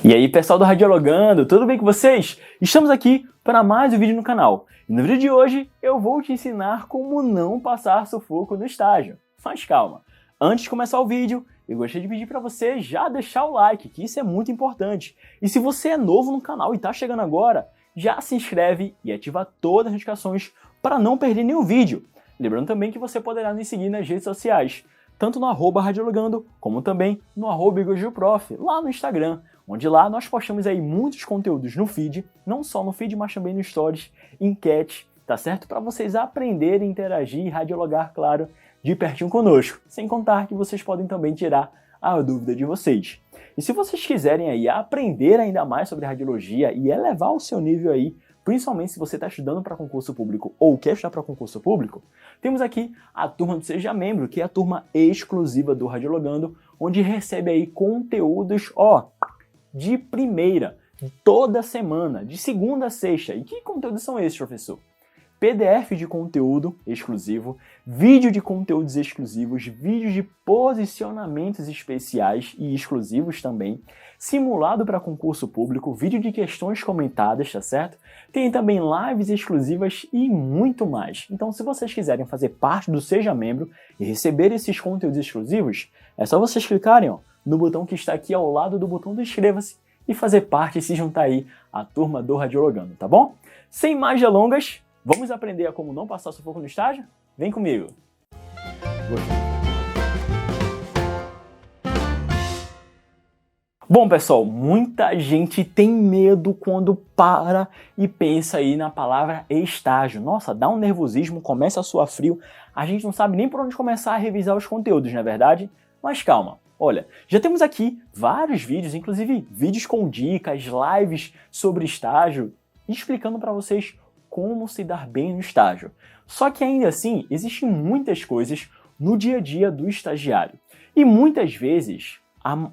E aí, pessoal do Radiologando, tudo bem com vocês? Estamos aqui para mais um vídeo no canal. E no vídeo de hoje eu vou te ensinar como não passar sufoco no estágio. Mas calma, antes de começar o vídeo, eu gostaria de pedir para você já deixar o like, que isso é muito importante. E se você é novo no canal e está chegando agora, já se inscreve e ativa todas as notificações para não perder nenhum vídeo. Lembrando também que você poderá nos seguir nas redes sociais, tanto no @radiologando, como também no @igojuprof, lá no Instagram, onde lá nós postamos aí muitos conteúdos no feed, não só no feed, mas também no stories, enquete, tá certo? Para vocês aprenderem, interagir e radiologar, claro, de pertinho conosco, sem contar que vocês podem também tirar a dúvida de vocês. E se vocês quiserem aí aprender ainda mais sobre radiologia e elevar o seu nível aí, principalmente se você está estudando para concurso público ou quer estudar para concurso público, temos aqui a turma do Seja Membro, que é a turma exclusiva do Radiologando, onde recebe aí conteúdos, de primeira, toda semana, de segunda a sexta. E que conteúdos são esses, professor? PDF de conteúdo exclusivo, vídeo de conteúdos exclusivos, vídeos de posicionamentos especiais e exclusivos também, simulado para concurso público, vídeo de questões comentadas, tá certo? Tem também lives exclusivas e muito mais. Então, se vocês quiserem fazer parte do Seja Membro e receber esses conteúdos exclusivos, é só vocês clicarem no botão que está aqui ao lado do botão do inscreva-se e fazer parte e se juntar aí à turma do Radiologando, tá bom? Sem mais delongas, vamos aprender a como não passar sufoco no estágio? Vem comigo! Bom, pessoal, muita gente tem medo quando para e pensa aí na palavra estágio. Nossa, dá um nervosismo, começa a suar frio, a gente não sabe nem por onde começar a revisar os conteúdos, não é verdade? Mas calma, olha, já temos aqui vários vídeos, inclusive vídeos com dicas, lives sobre estágio, explicando para vocês como se dar bem no estágio. Só que ainda assim, existem muitas coisas no dia a dia do estagiário. E muitas vezes,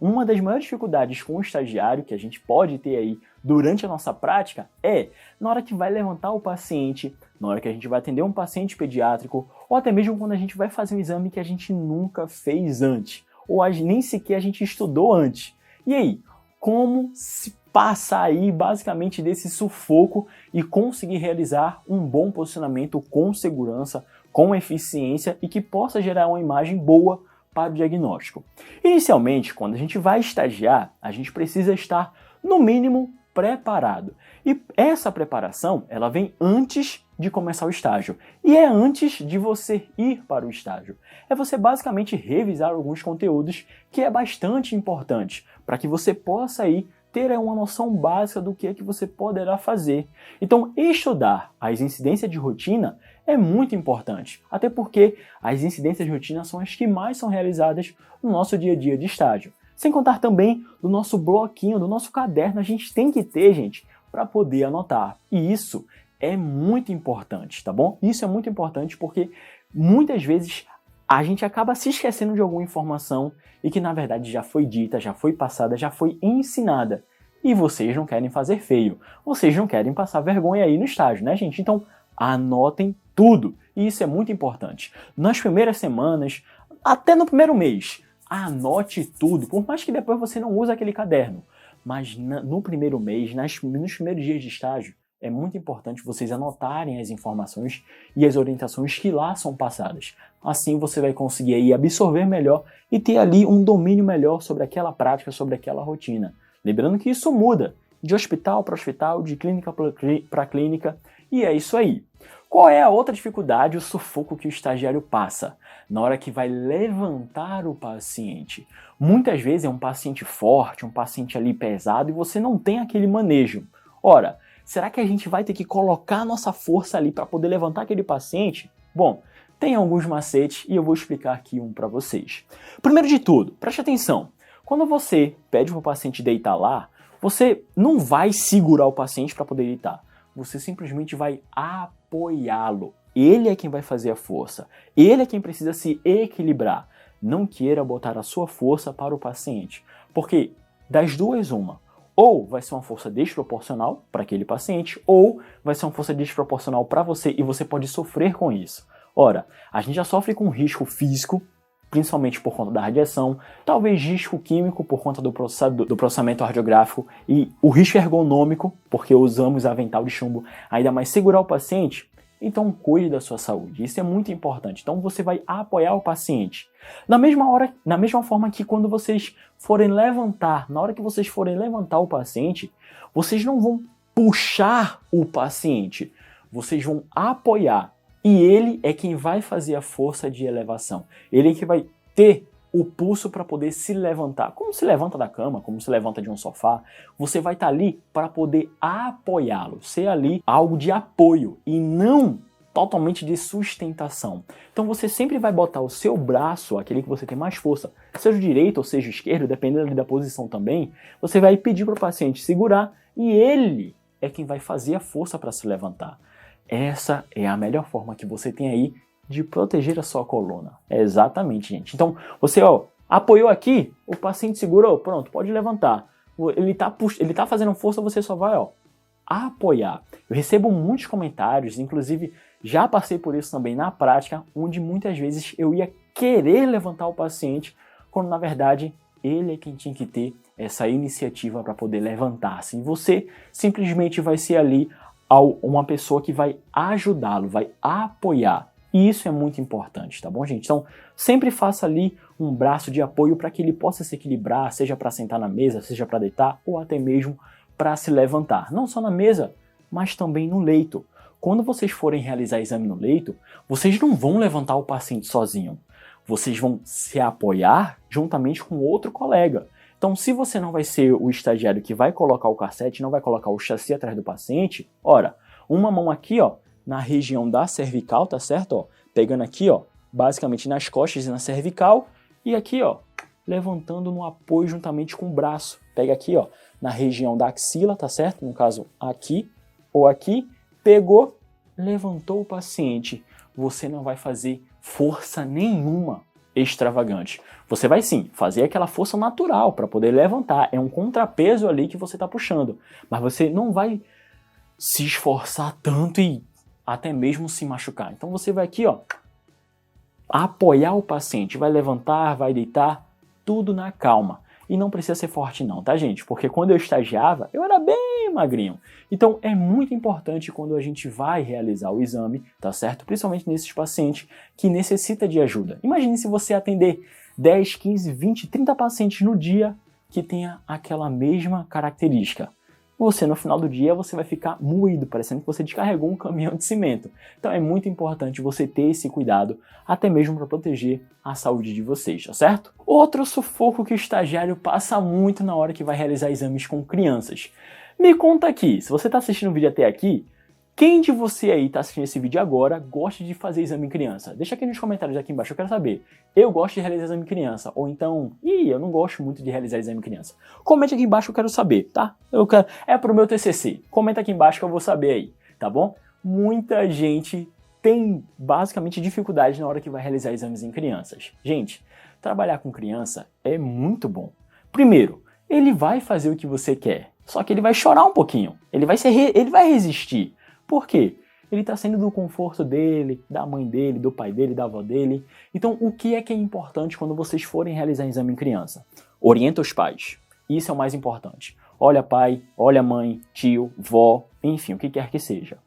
uma das maiores dificuldades com o estagiário que a gente pode ter aí durante a nossa prática é na hora que vai levantar o paciente, na hora que a gente vai atender um paciente pediátrico, ou até mesmo quando a gente vai fazer um exame que a gente nunca fez antes, ou nem sequer a gente estudou antes. E aí, como se passar aí basicamente desse sufoco e conseguir realizar um bom posicionamento com segurança, com eficiência e que possa gerar uma imagem boa para o diagnóstico? Inicialmente, quando a gente vai estagiar, a gente precisa estar, no mínimo, preparado. E essa preparação, ela vem antes de começar o estágio. E é antes de você ir para o estágio. É você basicamente revisar alguns conteúdos que é bastante importante para que você possa aí ter uma noção básica do que é que você poderá fazer. Então, estudar as incidências de rotina é muito importante, até porque as incidências de rotina são as que mais são realizadas no nosso dia a dia de estágio. Sem contar também do nosso bloquinho, do nosso caderno, a gente tem que ter, gente, para poder anotar. E isso é muito importante, tá bom? Isso é muito importante porque muitas vezes a gente acaba se esquecendo de alguma informação e que na verdade já foi dita, já foi passada, já foi ensinada. E vocês não querem fazer feio, vocês não querem passar vergonha aí no estágio, né, gente? Então anotem tudo, e isso é muito importante. Nas primeiras semanas, até no primeiro mês, anote tudo, por mais que depois você não use aquele caderno. Mas no primeiro mês, nos primeiros dias de estágio, é muito importante vocês anotarem as informações e as orientações que lá são passadas. Assim você vai conseguir aí absorver melhor e ter ali um domínio melhor sobre aquela prática, sobre aquela rotina. Lembrando que isso muda de hospital para hospital, de clínica para clínica, e é isso aí. Qual é a outra dificuldade, o sufoco que o estagiário passa? Na hora que vai levantar o paciente. Muitas vezes é um paciente forte, um paciente ali pesado e você não tem aquele manejo. Ora, será que a gente vai ter que colocar nossa força ali para poder levantar aquele paciente? Bom, tem alguns macetes e eu vou explicar aqui um para vocês. Primeiro de tudo, preste atenção. Quando você pede para o paciente deitar lá, você não vai segurar o paciente para poder deitar. Você simplesmente vai apoiá-lo. Ele é quem vai fazer a força. Ele é quem precisa se equilibrar. Não queira botar a sua força para o paciente. Porque das duas, uma. Ou vai ser uma força desproporcional para aquele paciente, ou vai ser uma força desproporcional para você e você pode sofrer com isso. Ora, a gente já sofre com risco físico, principalmente por conta da radiação, talvez risco químico por conta do processamento radiográfico e o risco ergonômico, porque usamos avental de chumbo, ainda mais segurar o paciente. Então cuide da sua saúde, isso é muito importante. Então você vai apoiar o paciente. Na mesma forma que quando vocês forem levantar, na hora que vocês forem levantar o paciente, vocês não vão puxar o paciente, vocês vão apoiar. E ele é quem vai fazer a força de elevação. Ele é que vai ter o pulso para poder se levantar. Como se levanta da cama, como se levanta de um sofá, você vai estar ali para poder apoiá-lo. Ser ali algo de apoio e não totalmente de sustentação. Então você sempre vai botar o seu braço, aquele que você tem mais força, seja o direito ou seja o esquerdo, dependendo da posição também, você vai pedir para o paciente segurar e ele é quem vai fazer a força para se levantar. Essa é a melhor forma que você tem aí de proteger a sua coluna. Exatamente, gente. Então, você apoiou aqui, o paciente segurou, pronto, pode levantar. Ele tá fazendo força, você só vai apoiar. Eu recebo muitos comentários, inclusive já passei por isso também na prática, onde muitas vezes eu ia querer levantar o paciente, quando na verdade ele é quem tinha que ter essa iniciativa para poder levantar-se. E você simplesmente vai ser ali uma pessoa que vai ajudá-lo, vai apoiar. E isso é muito importante, tá bom, gente? Então, sempre faça ali um braço de apoio para que ele possa se equilibrar, seja para sentar na mesa, seja para deitar, ou até mesmo para se levantar. Não só na mesa, mas também no leito. Quando vocês forem realizar exame no leito, vocês não vão levantar o paciente sozinho. Vocês vão se apoiar juntamente com outro colega. Então, se você não vai ser o estagiário que vai colocar o cassete, não vai colocar o chassi atrás do paciente, uma mão aqui, na região da cervical, tá certo? Pegando aqui, basicamente nas costas e na cervical, e aqui, levantando no apoio juntamente com o braço. Pega aqui, na região da axila, tá certo? No caso, aqui ou aqui, pegou, levantou o paciente. Você não vai fazer força nenhuma extravagante. Você vai sim fazer aquela força natural para poder levantar. É um contrapeso ali que você está puxando. Mas você não vai se esforçar tanto e até mesmo se machucar. Então você vai aqui, apoiar o paciente. Vai levantar, vai deitar, tudo na calma. E não precisa ser forte não, tá, gente? Porque quando eu estagiava, eu era bem magrinho. Então é muito importante quando a gente vai realizar o exame, tá certo? Principalmente nesses pacientes que necessitam de ajuda. Imagine se você atender 10, 15, 20, 30 pacientes no dia que tenha aquela mesma característica. Você, no final do dia, você vai ficar moído, parecendo que você descarregou um caminhão de cimento. Então é muito importante você ter esse cuidado, até mesmo para proteger a saúde de vocês, tá certo? Outro sufoco que o estagiário passa muito na hora que vai realizar exames com crianças. Me conta aqui, se você está assistindo o vídeo até aqui, quem de você aí está assistindo esse vídeo agora gosta de fazer exame em criança? Deixa aqui nos comentários aqui embaixo, eu quero saber. Eu gosto de realizar exame em criança, ou então, eu não gosto muito de realizar exame em criança. Comente aqui embaixo que eu quero saber, tá? É pro meu TCC. Comenta aqui embaixo que eu vou saber aí, tá bom? Muita gente tem basicamente dificuldade na hora que vai realizar exames em crianças. Gente, trabalhar com criança é muito bom. Primeiro, ele vai fazer o que você quer, só que ele vai chorar um pouquinho, ele vai resistir. Por quê? Ele está saindo do conforto dele, da mãe dele, do pai dele, da avó dele. Então, o que é importante quando vocês forem realizar exame em criança? Orienta os pais. Isso é o mais importante. Olha pai, olha mãe, tio, vó, enfim, o que quer que seja.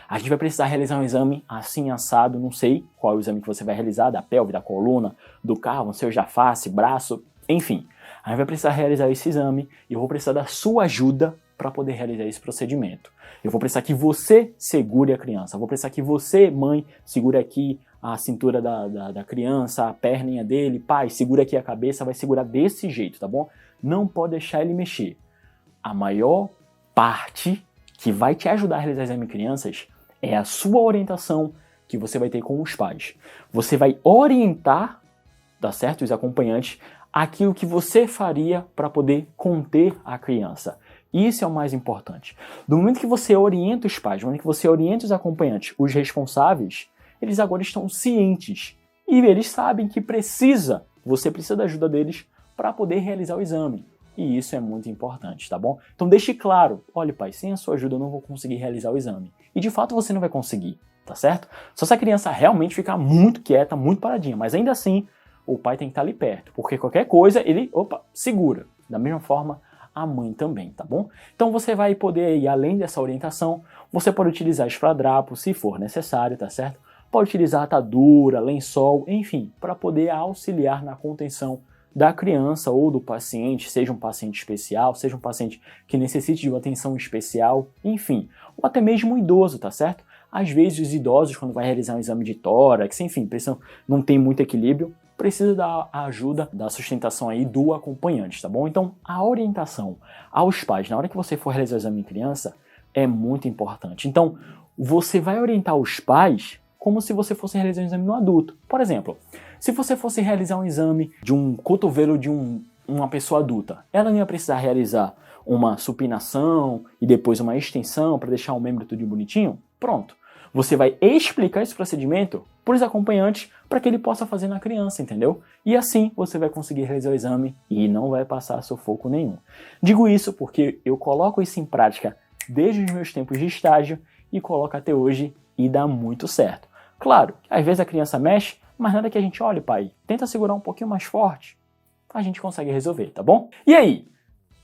A gente vai precisar realizar um exame assim, assado, não sei qual é o exame que você vai realizar, da pelve, da coluna, do carro, seja face, braço, enfim. A gente vai precisar realizar esse exame e eu vou precisar da sua ajuda para poder realizar esse procedimento. Eu vou precisar que você segure a criança. Eu vou precisar que você, mãe, segure aqui a cintura da criança, a perninha dele. Pai, segura aqui a cabeça, vai segurar desse jeito, tá bom? Não pode deixar ele mexer. A maior parte que vai te ajudar a realizar exame em crianças é a sua orientação que você vai ter com os pais. Você vai orientar, tá certo, os acompanhantes, aquilo que você faria para poder conter a criança. Isso é o mais importante. Do momento que você orienta os pais, do momento que você orienta os acompanhantes, os responsáveis, eles agora estão cientes. E eles sabem que você precisa da ajuda deles para poder realizar o exame. E isso é muito importante, tá bom? Então deixe claro, olha pai, sem a sua ajuda eu não vou conseguir realizar o exame. E de fato você não vai conseguir, tá certo? Só se a criança realmente ficar muito quieta, muito paradinha, mas ainda assim o pai tem que estar ali perto, porque qualquer coisa ele, segura. Da mesma forma, a mãe também, tá bom? Então você vai poder ir além dessa orientação, você pode utilizar esparadrapo se for necessário, tá certo? Pode utilizar atadura, lençol, enfim, para poder auxiliar na contenção da criança ou do paciente, seja um paciente especial, seja um paciente que necessite de uma atenção especial, enfim, ou até mesmo um idoso, tá certo? Às vezes os idosos, quando vai realizar um exame de tórax, enfim, não tem muito equilíbrio, precisa da ajuda, da sustentação aí do acompanhante, tá bom? Então, a orientação aos pais, na hora que você for realizar o exame em criança, é muito importante. Então, você vai orientar os pais como se você fosse realizar um exame no adulto. Por exemplo, se você fosse realizar um exame de um cotovelo de uma pessoa adulta, ela não ia precisar realizar uma supinação e depois uma extensão para deixar o membro tudo bonitinho? Pronto. Você vai explicar esse procedimento para os acompanhantes para que ele possa fazer na criança, entendeu? E assim você vai conseguir realizar o exame e não vai passar sufoco nenhum. Digo isso porque eu coloco isso em prática desde os meus tempos de estágio e coloco até hoje e dá muito certo. Claro, às vezes a criança mexe, mas nada que a gente olhe, pai, tenta segurar um pouquinho mais forte, a gente consegue resolver, tá bom? E aí,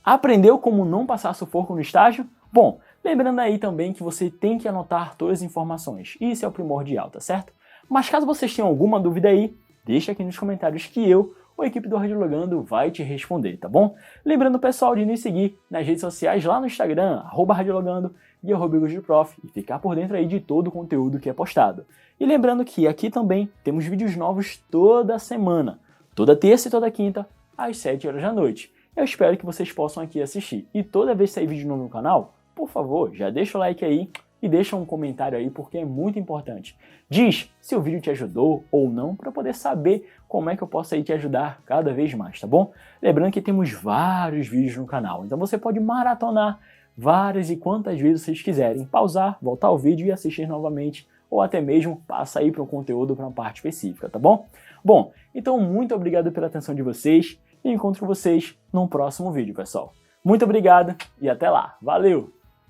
aprendeu como não passar sufoco no estágio? Bom, lembrando aí também que você tem que anotar todas as informações, isso é o primordial, tá certo? Mas caso vocês tenham alguma dúvida aí, deixa aqui nos comentários que eu, ou a equipe do Radiologando, vai te responder, tá bom? Lembrando, pessoal, de nos seguir nas redes sociais lá no Instagram, @Radiologando e @BigosDeProf, e ficar por dentro aí de todo o conteúdo que é postado. E lembrando que aqui também temos vídeos novos toda semana, toda terça e toda quinta, às 7 horas da noite. Eu espero que vocês possam aqui assistir. E toda vez que sair vídeo novo no canal, por favor, já deixa o like aí e deixa um comentário aí, porque é muito importante. Diz se o vídeo te ajudou ou não, para poder saber como é que eu posso aí te ajudar cada vez mais, tá bom? Lembrando que temos vários vídeos no canal, então você pode maratonar várias e quantas vezes vocês quiserem, pausar, voltar ao vídeo e assistir novamente, ou até mesmo passa aí para um conteúdo, para uma parte específica, tá bom? Bom, então muito obrigado pela atenção de vocês e encontro vocês num próximo vídeo, pessoal. Muito obrigado e até lá. Valeu!